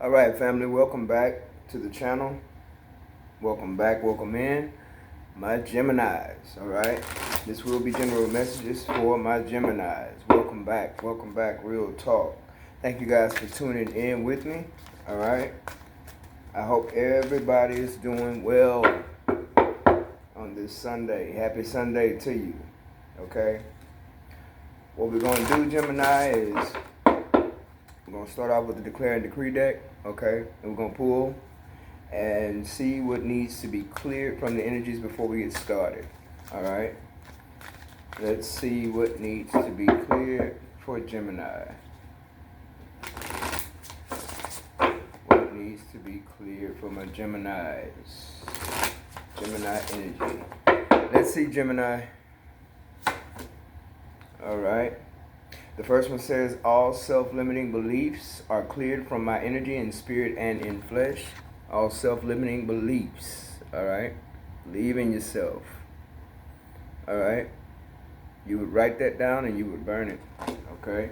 All right, family, welcome back to the channel. Welcome back, welcome in, my Geminis. All right, this will be general messages for my Geminis. Welcome back, real talk. Thank you guys for tuning in with me. All right, I hope everybody is doing well on this Sunday. Happy Sunday to you. Okay, what we're going to do, Gemini, is we're going to start off with the Declare and Decree deck. Okay, and we're going to pull and see what needs to be cleared from the energies before we get started. All right, let's see what needs to be cleared for Gemini. What needs to be cleared for my Geminis? Gemini energy. Let's see, Gemini. All right. The first one says, all self-limiting beliefs are cleared from my energy in spirit and in flesh. All self-limiting beliefs. All right. Believe in yourself. All right. You would write that down and you would burn it. Okay.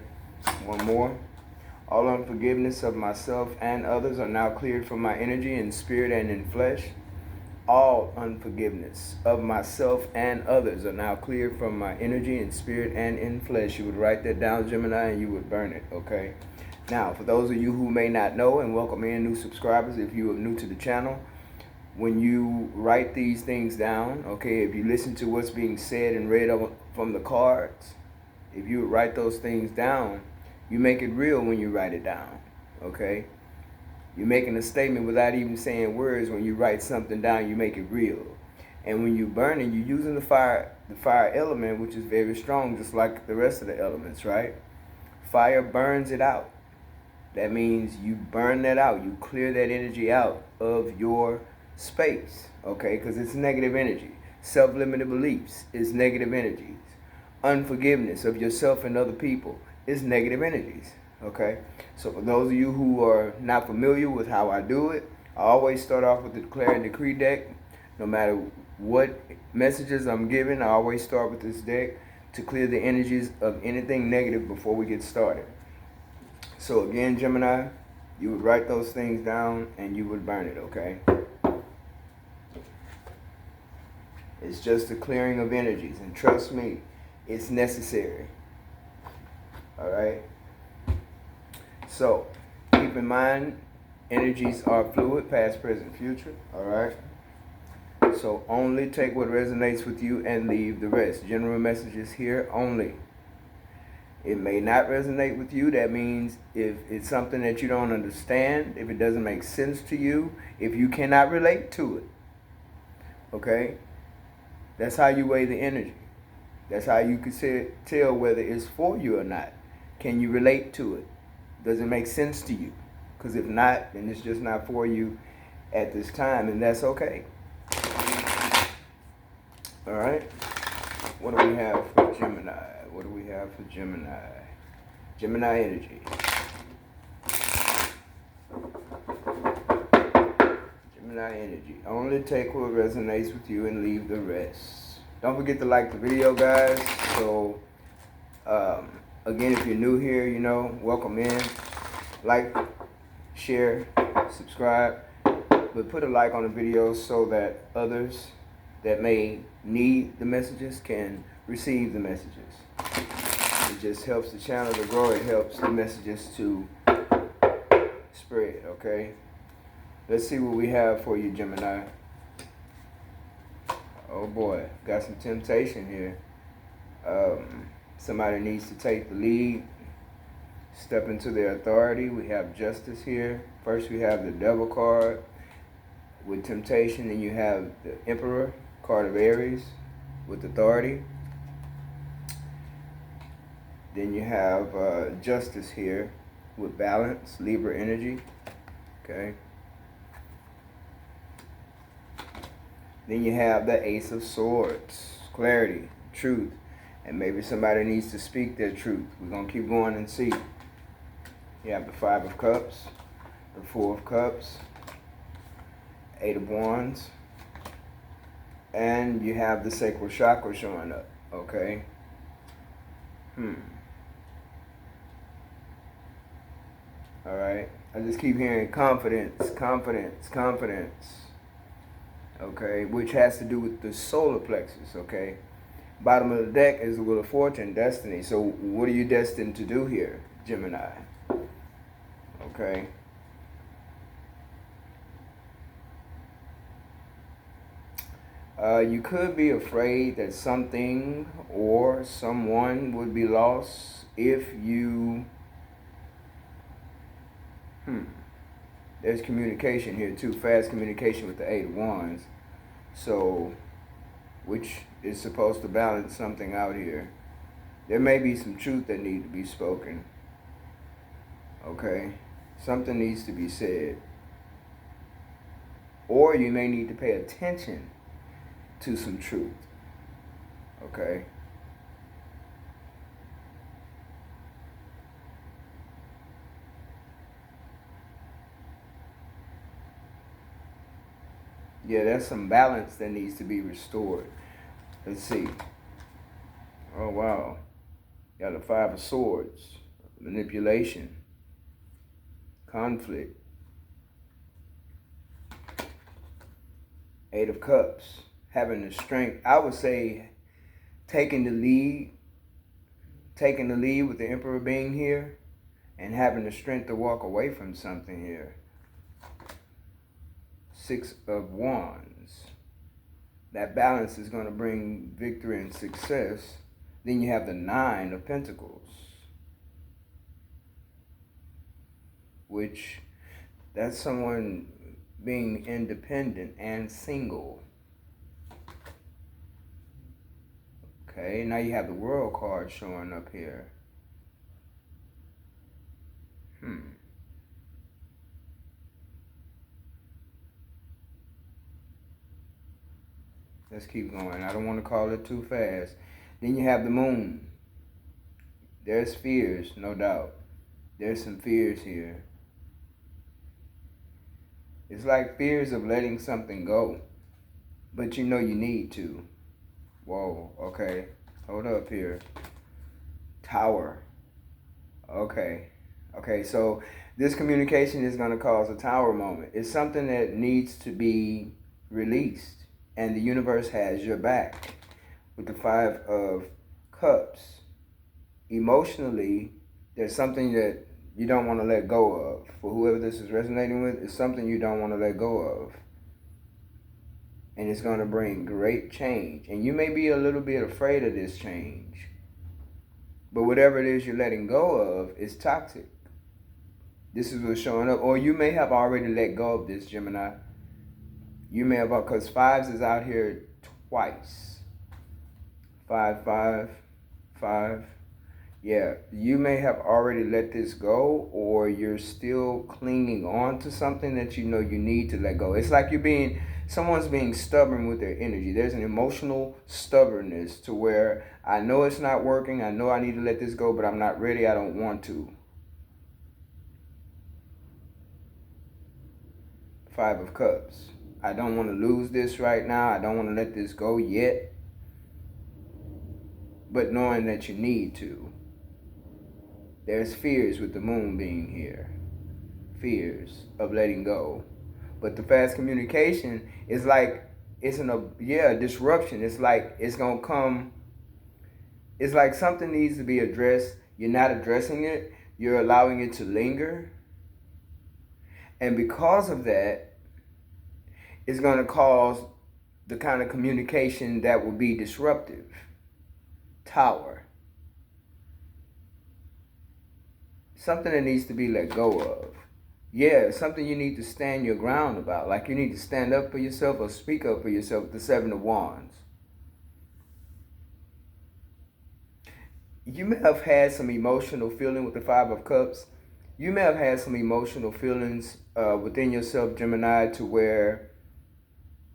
One more. All unforgiveness of myself and others are now cleared from my energy in spirit and in flesh. All unforgiveness of myself and others are now cleared from my energy in spirit and in flesh. You would write that down, Gemini, and you would burn it, okay? Now, for those of you who may not know, and welcome in new subscribers if you are new to the channel, when you write these things down, okay, if you listen to what's being said and read from the cards, if you write those things down, you make it real when you write it down, okay? You're making a statement without even saying words. When you write something down, you make it real. And when you burn it, you're using the fire element, which is very strong, just like the rest of the elements, right? Fire burns it out. That means you burn that out. You clear that energy out of your space, okay? Because it's negative energy. Self-limited beliefs is negative energies. Unforgiveness of yourself and other people is negative energies. Okay, so for those of you who are not familiar with how I do it, I always start off with the Declare and Decree deck. No matter what messages I'm giving, I always start with this deck to clear the energies of anything negative before we get started. So again, Gemini, you would write those things down and you would burn it, okay? It's just a clearing of energies, and trust me, it's necessary. All right? So, keep in mind, energies are fluid, past, present, future, all right? So, only take what resonates with you and leave the rest. General messages here only. It may not resonate with you. That means if it's something that you don't understand, if it doesn't make sense to you, if you cannot relate to it, okay? That's how you weigh the energy. That's how you can tell whether it's for you or not. Can you relate to it? Does it make sense to you? Because if not, then it's just not for you at this time, and that's okay. All right? What do we have for Gemini? What do we have for Gemini? Gemini energy. Gemini energy. Only take what resonates with you and leave the rest. Don't forget to like the video, guys. So, again, if you're new here, welcome in. Like, share, subscribe, but put a like on the video so that others that may need the messages can receive the messages. It just helps the channel to grow. It helps the messages to spread, okay? Let's see what we have for you, Gemini. Oh boy, got some temptation here. Somebody needs to take the lead, step into their authority. We have justice here. First we have the devil card with temptation. Then you have the emperor, card of Aries, with authority. Then you have justice here with balance, Libra energy. Okay. Then you have the Ace of Swords, clarity, truth. And maybe somebody needs to speak their truth. We're going to keep going and see. You have the Five of Cups, the Four of Cups, Eight of Wands, and you have the Sacral Chakra showing up, okay? All right. I just keep hearing confidence, confidence, confidence. Okay, which has to do with the solar plexus. Okay. Bottom of the deck is the Wheel of Fortune, destiny. So what are you destined to do here, Gemini? Okay. You could be afraid that something or someone would be lost if you... There's communication here too, fast communication with the Eight of Wands. So, which is supposed to balance something out here. There may be some truth that needs to be spoken. Okay? Something needs to be said. Or you may need to pay attention to some truth. Okay? Yeah, there's some balance that needs to be restored. Let's see. Oh, wow. Got the Five of Swords. Manipulation. Conflict. Eight of Cups. Having the strength. I would say taking the lead with the Emperor being here and having the strength to walk away from something here. Six of Wands. That balance is going to bring victory and success. Then you have the Nine of Pentacles, which that's someone being independent and single. Okay, now you have the World card showing up here. Let's keep going. I don't want to call it too fast. Then you have the Moon. There's fears, no doubt. There's some fears here. It's like fears of letting something go, but you know you need to. Whoa, okay. Hold up here. Tower. Okay. Okay, so this communication is going to cause a tower moment. It's something that needs to be released. And the universe has your back. With the Five of Cups. Emotionally, there's something that you don't want to let go of. For whoever this is resonating with, it's something you don't want to let go of. And it's going to bring great change. And you may be a little bit afraid of this change. But whatever it is you're letting go of is toxic. This is what's showing up. Or you may have already let go of this, Gemini. You may have, because fives is out here twice. 5, 5, 5. Yeah, you may have already let this go, or you're still clinging on to something that you know you need to let go. It's like someone's being stubborn with their energy. There's an emotional stubbornness to where I know it's not working. I know I need to let this go, but I'm not ready. I don't want to. Five of Cups. I don't want to lose this right now. I don't want to let this go yet. But knowing that you need to. There's fears with the Moon being here. Fears of letting go. But the fast communication is like, it's a disruption. It's like it's going to come. It's like something needs to be addressed. You're not addressing it. You're allowing it to linger. And because of that, it's going to cause the kind of communication that will be disruptive. Tower. Something that needs to be let go of. Yeah, something you need to stand your ground about. Like you need to stand up for yourself or speak up for yourself with the Seven of Wands. You may have had some emotional feeling with the Five of Cups. You may have had some emotional feelings within yourself, Gemini, to where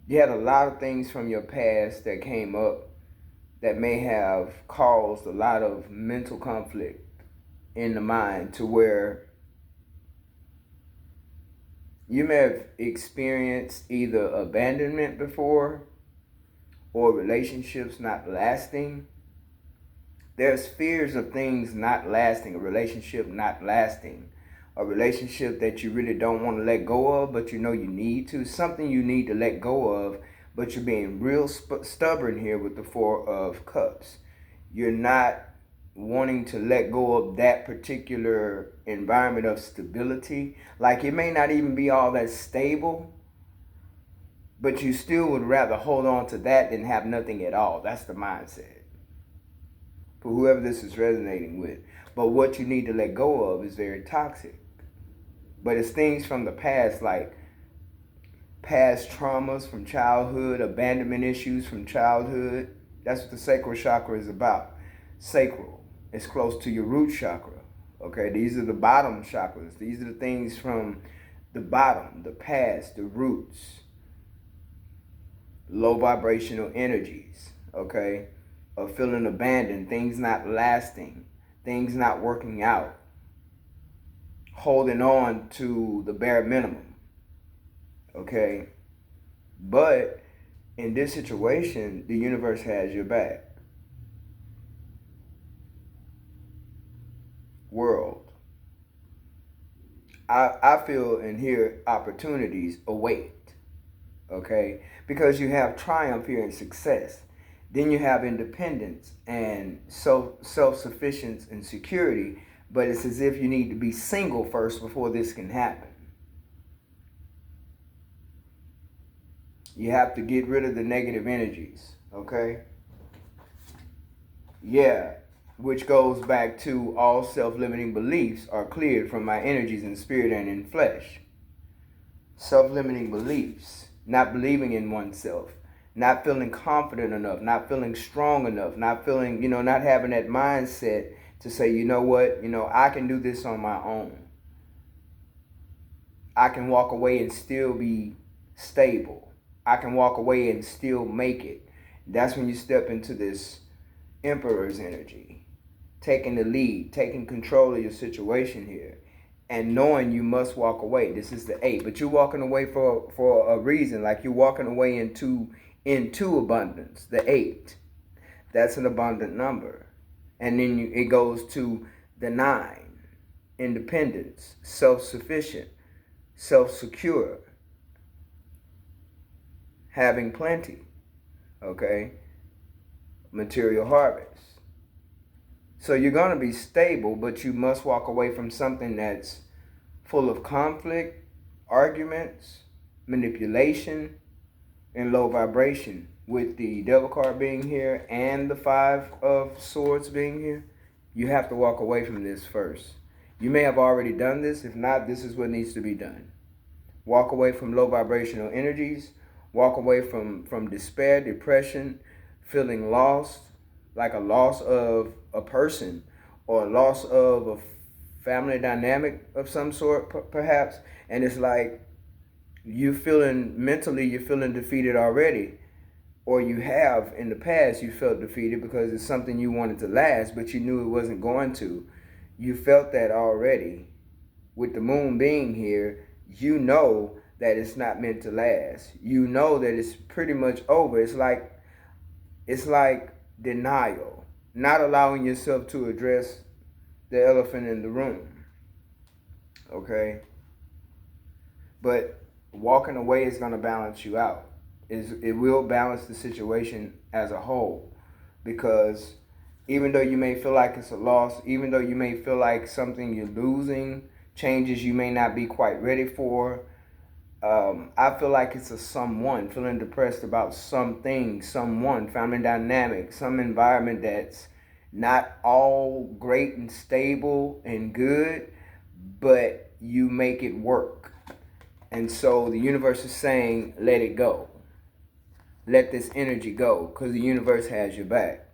you had a lot of things from your past that came up that may have caused a lot of mental conflict in the mind, to where you may have experienced either abandonment before or relationships not lasting. There's fears of things not lasting, a relationship not lasting, a relationship that you really don't want to let go of, but you know you need to, something you need to let go of, but you're being real stubborn here with the Four of Cups. You're not wanting to let go of that particular environment of stability. Like, it may not even be all that stable, but you still would rather hold on to that than have nothing at all. That's the mindset for whoever this is resonating with. But what you need to let go of is very toxic. But it's things from the past, like past traumas from childhood, abandonment issues from childhood. That's what the sacral chakra is about. Sacral is close to your root chakra. Okay, these are the bottom chakras. These are the things from the bottom, the past, the roots. Low vibrational energies, okay, of feeling abandoned, things not lasting, things not working out, holding on to the bare minimum, okay. But in this situation, the universe has your back. World, I feel and hear opportunities await. Okay, because you have triumph here and success, then you have independence and self-sufficiency and security, but it's as if you need to be single first before this can happen. You have to get rid of the negative energies, okay? Yeah, which goes back to all self-limiting beliefs are cleared from my energies in spirit and in flesh. Self-limiting beliefs, not believing in oneself, not feeling confident enough, not feeling strong enough, not feeling, not having that mindset to say, you know what, I can do this on my own. I can walk away and still be stable. I can walk away and still make it. That's when you step into this Emperor's energy, taking the lead, taking control of your situation here, and knowing you must walk away. This is the 8, but you're walking away for a reason. Like, you're walking away into abundance. The 8, that's an abundant number. And then it goes to the 9, independence, self-sufficient, self-secure, having plenty, okay, material harvest. So you're going to be stable, but you must walk away from something that's full of conflict, arguments, manipulation, and low vibration. With the Devil card being here and the 5 of Swords being here, you have to walk away from this first. You may have already done this. If not, this is what needs to be done. Walk away from low vibrational energies. Walk away from despair, depression, feeling lost, like a loss of a person or a loss of a family dynamic of some sort, perhaps. And it's like you're feeling defeated already, or you have in the past you felt defeated because it's something you wanted to last, but you knew it wasn't going to. You felt that already. With the moon being here, you know that it's not meant to last. You know that it's pretty much over. It's like denial, not allowing yourself to address the elephant in the room, okay? But walking away is going to balance you out. It will balance the situation as a whole, because even though you may feel like it's a loss, even though you may feel like something you're losing, changes you may not be quite ready for, I feel like it's a someone feeling depressed about something, someone, family dynamic, some environment that's not all great and stable and good, but you make it work. And so the universe is saying, let it go. Let this energy go, because the universe has your back.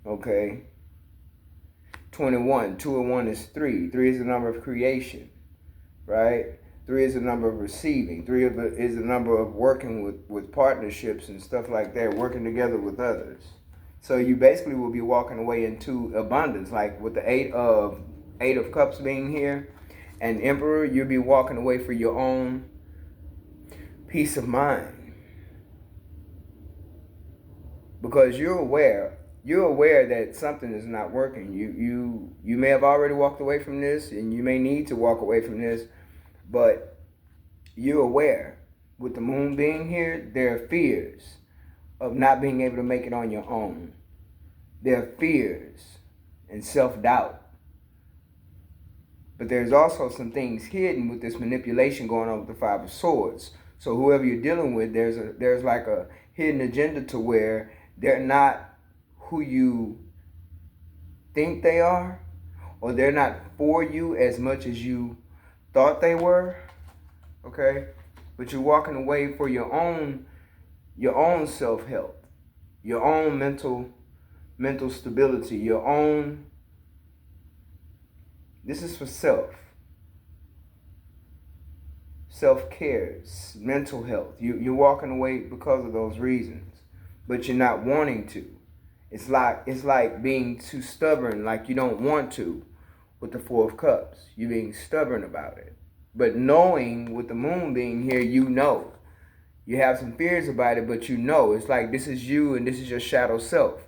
Okay. 21. 2 and 1 is 3. 3 is the number of creation, right? 3 is the number of receiving. 3 is the number of working with partnerships and stuff like that, working together with others. So you basically will be walking away into abundance, like with the 8 of Cups being here and Emperor, you'll be walking away for your own peace of mind, because you're aware you're aware that something is not working. You may have already walked away from this, and you may need to walk away from this, but you're aware. With the moon being here, there are fears of not being able to make it on your own. There are fears and self-doubt. But there's also some things hidden with this manipulation going on with the Five of Swords. So whoever you're dealing with, there's like a hidden agenda to where they're not who you think they are, or they're not for you as much as you thought they were. Okay? But you're walking away for your own self-help, your own mental stability, your own. This is for self-care, mental health. You're walking away because of those reasons, but you're not wanting to. It's like being too stubborn, like you don't want to, with the Four of Cups. You're being stubborn about it, but knowing with the moon being here, you know. You have some fears about it, but you know. It's like this is you and this is your shadow self.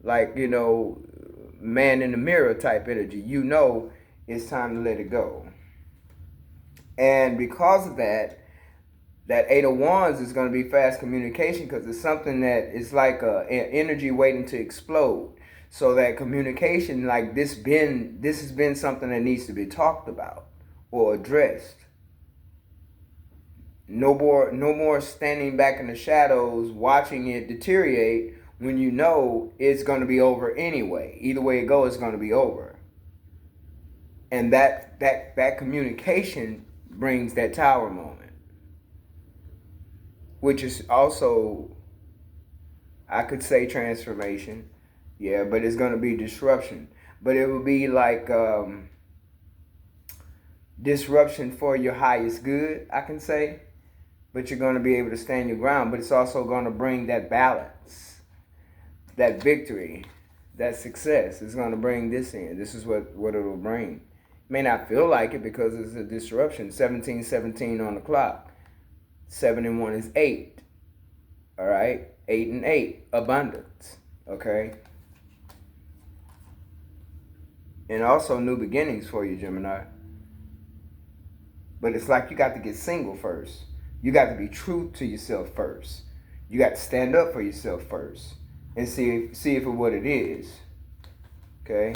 Like, man in the mirror type energy. You know it's time to let it go. And because of that Eight of Wands is going to be fast communication, because it's something that is like an energy waiting to explode. So that communication, like this has been something that needs to be talked about or addressed. No more standing back in the shadows watching it deteriorate when you know it's going to be over anyway. Either way it goes, it's going to be over. And that communication brings that Tower moment, which is also, I could say, transformation. Yeah, but it's going to be disruption. But it will be like disruption for your highest good, I can say. But you're going to be able to stand your ground. But it's also going to bring that balance, that victory, that success. It's going to bring this in. This is what it'll bring. It may not feel like it because it's a disruption. 17:17 on the clock. 7 and 1 is 8. All right? 8 and 8. Abundance. Okay? And also new beginnings for you, Gemini. But it's like you got to get single first. You got to be true to yourself first. You got to stand up for yourself first and see if it's what it is. Okay?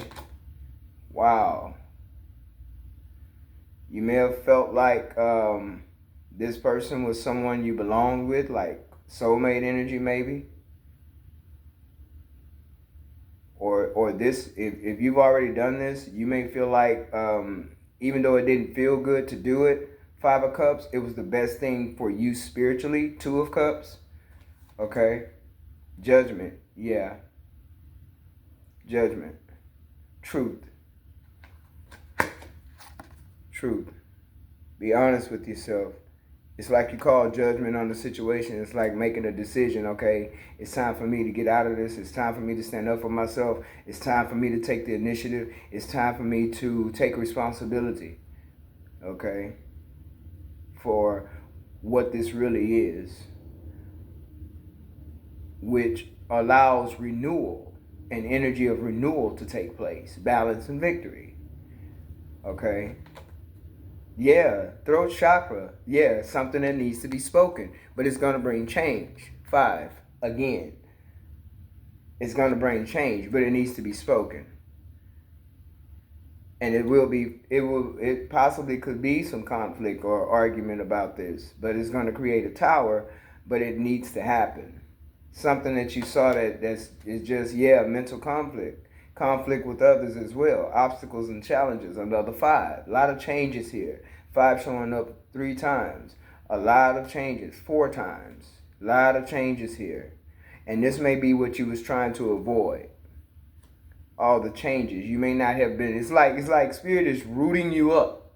Wow. You may have felt like this person was someone you belonged with, like soulmate energy maybe. Or this, if you've already done this, you may feel like even though it didn't feel good to do it, 5 of Cups, it was the best thing for you spiritually. 2 of Cups, okay? Judgment, yeah. Judgment. Truth. Be honest with yourself. It's like you call judgment on the situation. It's like making a decision, okay? It's time for me to get out of this. It's time for me to stand up for myself. It's time for me to take the initiative. It's time for me to take responsibility, okay? For what this really is, which allows renewal, an energy of renewal to take place, balance and victory. Okay? Yeah, throat chakra. Yeah, something that needs to be spoken, but it's going to bring change. 5, again. It's going to bring change, but it needs to be spoken. And it possibly could be some conflict or argument about this, but it's going to create a tower, but it needs to happen. Something that you saw is just, mental conflict with others as well, obstacles and challenges, another 5. A lot of changes here. 5 showing up 3 times, a lot of changes, 4 times, a lot of changes here. And this may be what you was trying to avoid. All the changes. You may not have been. It's like spirit is rooting you up.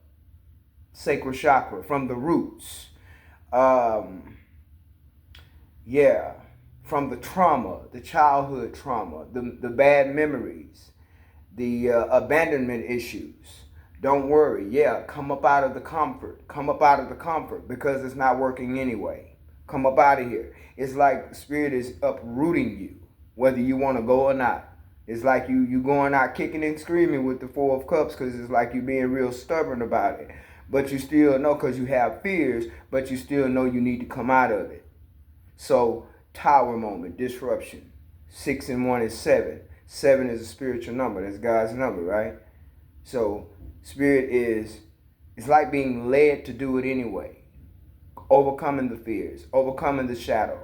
Sacral chakra from the roots. From the trauma, the childhood trauma, the bad memories, the abandonment issues. Don't worry. Yeah, come up out of the comfort. Come up out of the comfort because it's not working anyway. Come up out of here. It's like spirit is uprooting you. whether you want to go or not. It's like you going out kicking and screaming with the Four of Cups because it's like you being real stubborn about it. But you still know because you have fears, but you still know you need to come out of it. So, Tower moment, disruption. 6 and 1 is 7. 7 is a spiritual number. That's God's number, right? So, spirit is, it's like being led to do it anyway. Overcoming the fears, overcoming the shadow.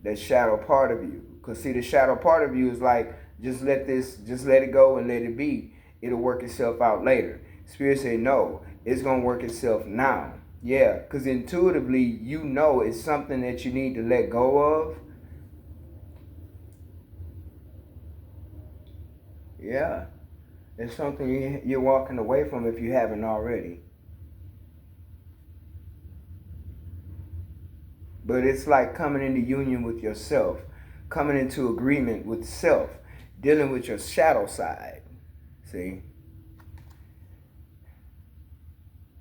That shadow part of you. Because see, the shadow part of you is like, just let it go and let it be. It'll work itself out later. Spirit say, no, it's going to work itself now. Yeah, because intuitively, you know it's something that you need to let go of. Yeah, it's something you're walking away from if you haven't already. But it's like coming into union with yourself, coming into agreement with self, dealing with your shadow side. See?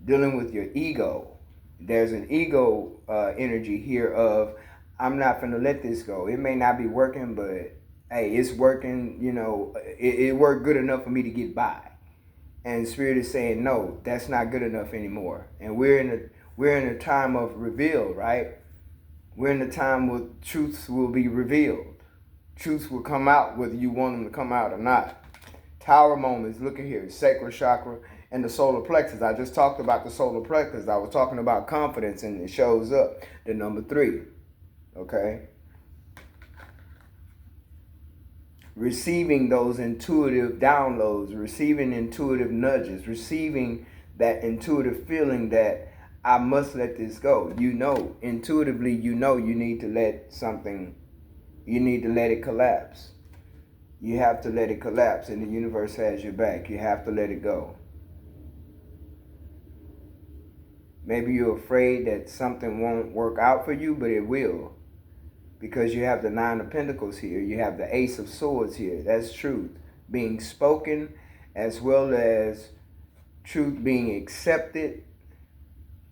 Dealing with your ego. There's an ego energy here of, I'm not going to let this go. It may not be working, but hey, it's working, it worked good enough for me to get by. And Spirit is saying, no, that's not good enough anymore. And we're in a time of reveal, right? We're in a time where truths will be revealed. Truths will come out whether you want them to come out or not. Tower moments, look at here, sacral chakra and the solar plexus. I just talked about the solar plexus. I was talking about confidence, and it shows up, the number 3. Okay? Receiving those intuitive downloads, receiving intuitive nudges, receiving that intuitive feeling that I must let this go. Intuitively, you need to let something, you need to let it collapse. You have to let it collapse, and the universe has your back. You have to let it go. Maybe you're afraid that something won't work out for you, but it will. Because you have the 9 of Pentacles here. You have the Ace of Swords here. That's truth being spoken, as well as truth being accepted.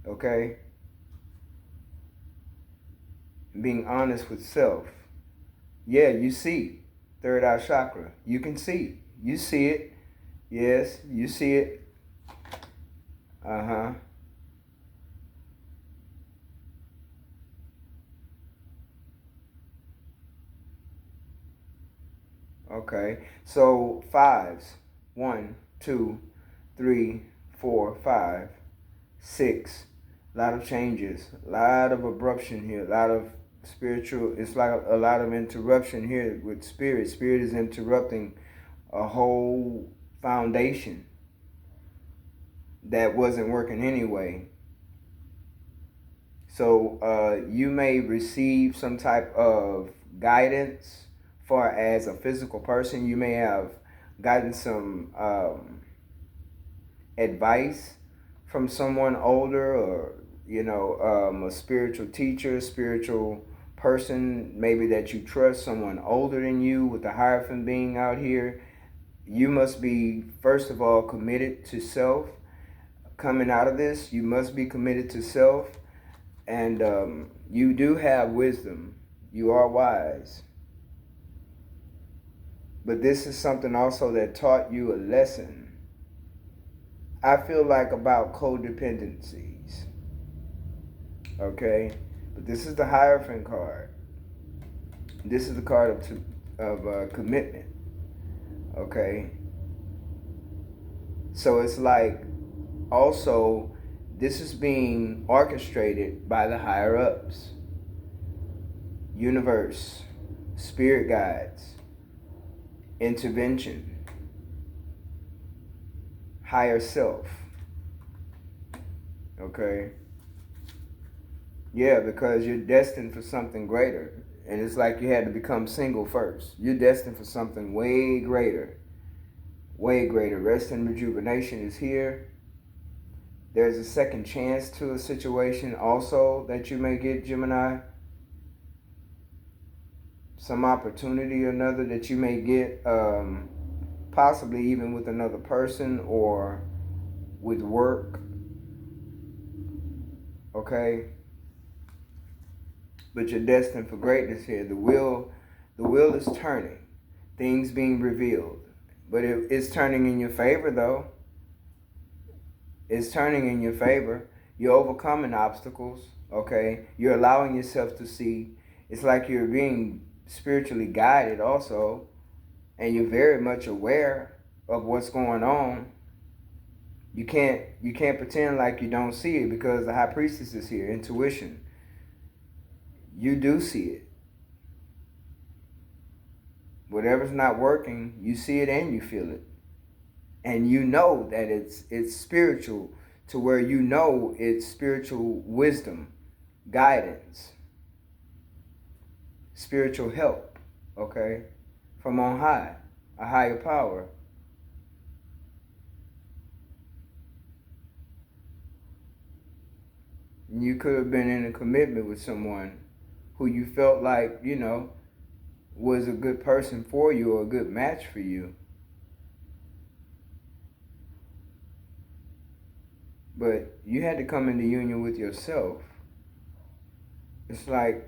Okay? Being honest with self. Yeah, you see. Third eye chakra. You can see. You see it. Yes, you see it. Uh-huh. Okay. So 5s. 1, 2, 3, 4, 5, 6. A lot of changes. A lot of abruption here. A lot of spiritual, it's like a lot of interruption here with spirit. Spirit is interrupting a whole foundation that wasn't working anyway. So you may receive some type of guidance far as a physical person. You may have gotten some advice from someone older, or a spiritual teacher, spiritual person, maybe that you trust, someone older than you, with the Hierophant being out here. You must be, first of all, committed to self. Coming out of this, you must be committed to self, and you do have wisdom. You are wise. But this is something also that taught you a lesson. I feel like about codependencies. Okay? But this is the Hierophant card. This is the card of commitment. Okay? So it's like, also, this is being orchestrated by the higher ups. Universe, spirit guides, intervention, higher self. Okay? Yeah, because you're destined for something greater. And it's like you had to become single first. You're destined for something way greater. Way greater. Rest and rejuvenation is here. There's a second chance to a situation also that you may get, Gemini. Some opportunity or another that you may get, possibly even with another person or with work. Okay? But you're destined for greatness here. The will The wheel is turning, things being revealed. But it's turning in your favor, though. It's turning in your favor. You're overcoming obstacles, okay? You're allowing yourself to see. It's like you're being spiritually guided also, and you're very much aware of what's going on. You can't pretend like you don't see it, because the high priestess is here, intuition. You do see it. Whatever's not working, you see it and you feel it. And you know that it's spiritual, to where you know it's spiritual wisdom, guidance, spiritual help, okay? From on high, a higher power. You could have been in a commitment with someone who you felt like, was a good person for you or a good match for you. But you had to come into union with yourself. It's like,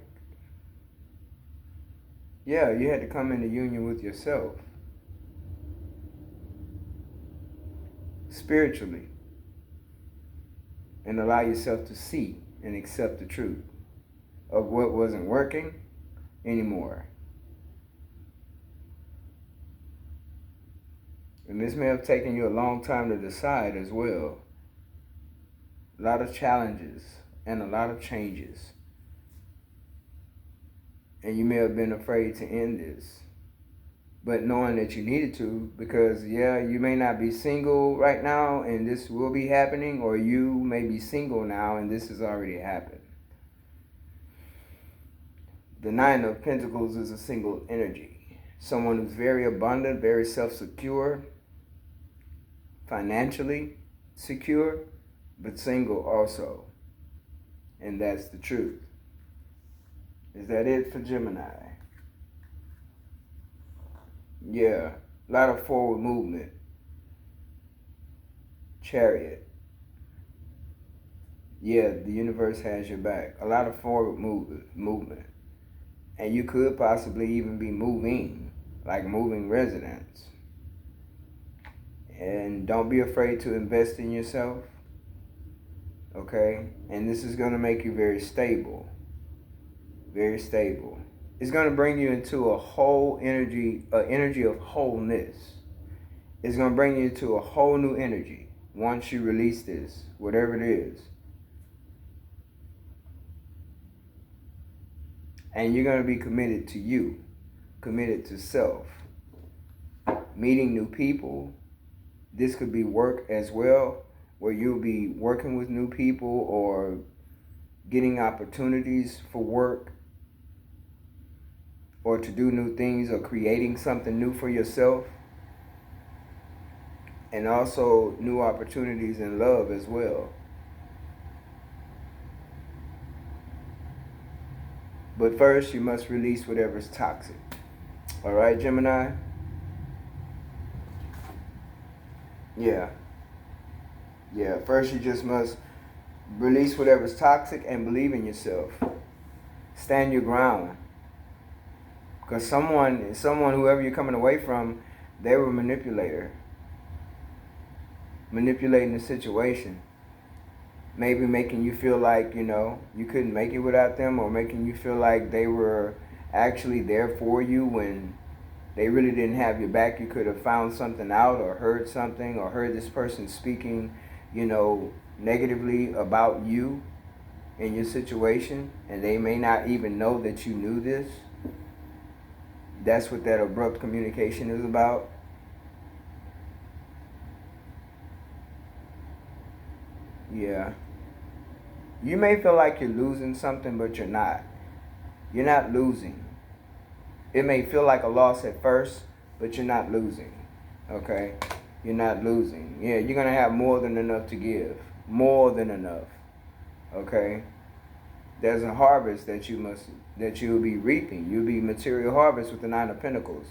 yeah, you had to come into union with yourself. Spiritually. And allow yourself to see and accept the truth of what wasn't working anymore. And this may have taken you a long time to decide as well. A lot of challenges and a lot of changes. And you may have been afraid to end this, but knowing that you needed to, because you may not be single right now and this will be happening, or you may be single now and this has already happened. The Nine of Pentacles is a single energy. Someone who's very abundant, very self-secure, financially secure, but single also. And that's the truth. Is that it for Gemini? Yeah, a lot of forward movement. Chariot. Yeah, the universe has your back. A lot of forward movement. And you could possibly even be moving, like moving residence. And don't be afraid to invest in yourself. Okay? And this is going to make you very stable. Very stable. It's going to bring you into a whole energy of wholeness. It's going to bring you to a whole new energy once you release this, whatever it is. And you're going to be committed to you, committed to self. Meeting new people. This could be work as well, where you'll be working with new people or getting opportunities for work, or to do new things, or creating something new for yourself. And also new opportunities in love as well. But first, you must release whatever's toxic. All right, Gemini? Yeah. First, you just must release whatever's toxic and believe in yourself. Stand your ground. Because someone, whoever you're coming away from, they were a manipulator. Manipulating the situation. Maybe making you feel like, you couldn't make it without them, or making you feel like they were actually there for you when they really didn't have your back. You could have found something out, or heard something, or heard this person speaking, negatively about you and your situation, and they may not even know that you knew this. That's what that abrupt communication is about. Yeah. You may feel like you're losing something, but you're not. You're not losing. It may feel like a loss at first, but you're not losing. Okay? You're not losing. Yeah, you're going to have more than enough to give. More than enough. Okay? There's a harvest that you'll be reaping. You'll be material harvest with the Nine of Pentacles.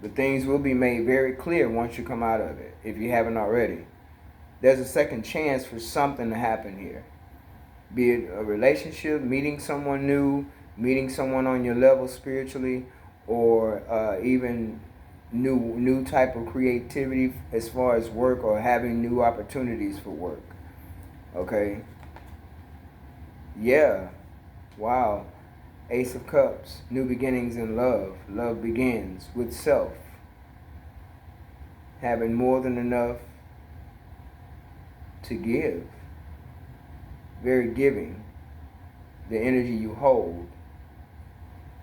But things will be made very clear once you come out of it, if you haven't already. There's a second chance for something to happen here. Be it a relationship, meeting someone new, meeting someone on your level spiritually, or even new type of creativity as far as work, or having new opportunities for work. Okay. Yeah. Wow. Ace of Cups. New beginnings in love. Love begins with self. Having more than enough to give. Very giving. The energy you hold.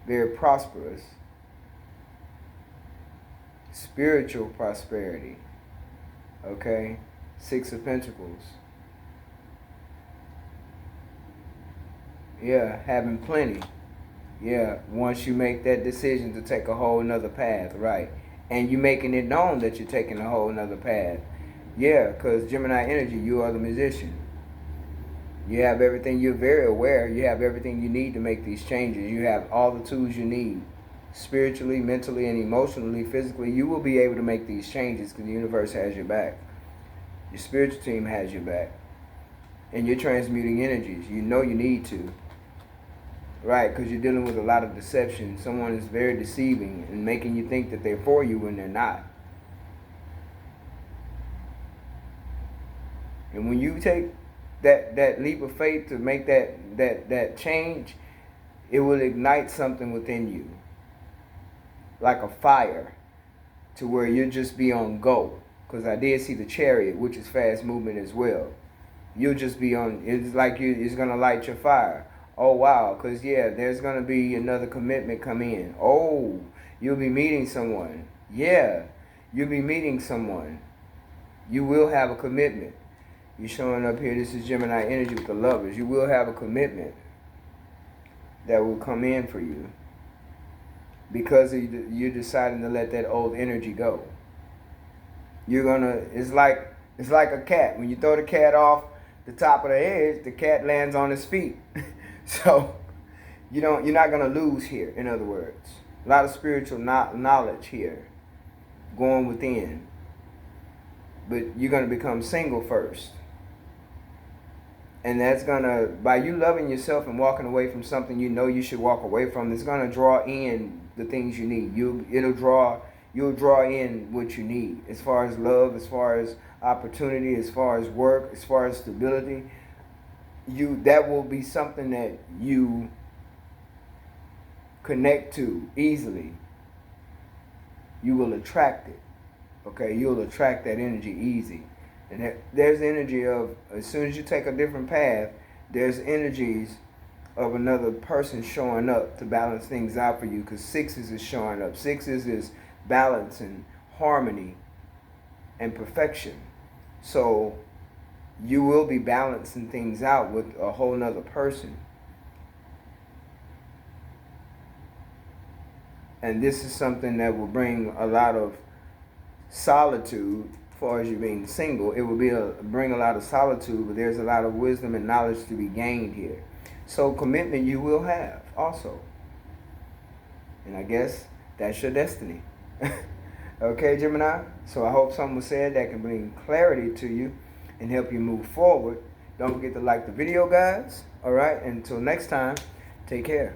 Very prosperous. Spiritual prosperity. Okay. Six of Pentacles. Yeah, having plenty. Yeah, once you make that decision to take a whole nother path, right? And you making it known that you're taking a whole nother path. Yeah, because Gemini energy, you are the musician. You have everything, you're very aware. You have everything you need to make these changes. You have all the tools you need. Spiritually, mentally, and emotionally, physically, you will be able to make these changes because the universe has your back. Your spiritual team has your back. And you're transmuting energies. You know you need to. Right, because you're dealing with a lot of deception. Someone is very deceiving and making you think that they're for you when they're not. And when you take that leap of faith to make that change, it will ignite something within you. Like a fire, to where you'll just be on go. Because I did see the Chariot, which is fast movement as well. You'll just be on, it's like it's going to light your fire. Oh, wow, because, yeah, there's going to be another commitment come in. Oh, you'll be meeting someone. Yeah, you'll be meeting someone. You will have a commitment. You're showing up here, this is Gemini energy with the Lovers. You will have a commitment that will come in for you because you're deciding to let that old energy go. You're going to, it's like a cat. When you throw the cat off the top of the edge, the cat lands on his feet. So, you're not going to lose here, in other words. A lot of spiritual knowledge here going within. But you're going to become single first. And that's going to, by you loving yourself and walking away from something you know you should walk away from, it's going to draw in the things you need. You'll draw in what you need as far as love, as far as opportunity, as far as work, as far as stability. That will be something that you connect to easily. You will attract it. Okay, you'll attract that energy easy. And there's energy of, as soon as you take a different path, there's energies of another person showing up to balance things out for you, because sixes is showing up. Sixes is balance and harmony and perfection. So you will be balancing things out with a whole nother person. And this is something that will bring a lot of solitude. As far as you being single, it will bring a lot of solitude, but there's a lot of wisdom and knowledge to be gained here. So commitment you will have also. And I guess that's your destiny. Okay, Gemini? So I hope something was said that can bring clarity to you and help you move forward. Don't forget to like the video, guys. All right, until next time, take care.